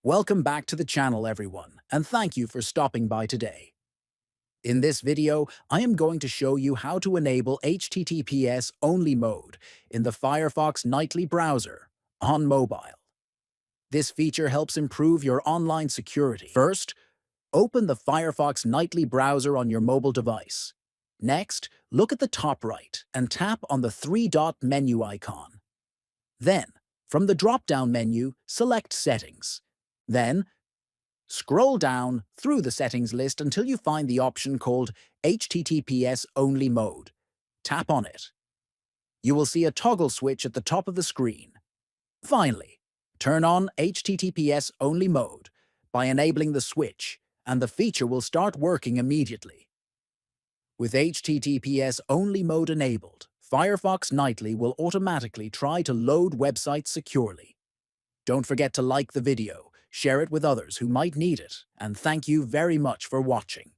Welcome back to the channel, everyone, and thank you for stopping by today. In this video, I am going to show you how to enable HTTPS only mode in the Firefox Nightly browser on mobile. This feature helps improve your online security. First, open the Firefox Nightly browser on your mobile device. Next, look at the top right and tap on the three-dot menu icon. Then, from the drop-down menu, select Settings. Then, scroll down through the settings list until you find the option called HTTPS Only Mode. Tap on it. You will see a toggle switch at the top of the screen. Finally, turn on HTTPS Only Mode by enabling the switch, and the feature will start working immediately. With HTTPS Only Mode enabled, Firefox Nightly will automatically try to load websites securely. Don't forget to like the video, share it with others who might need it, and thank you very much for watching.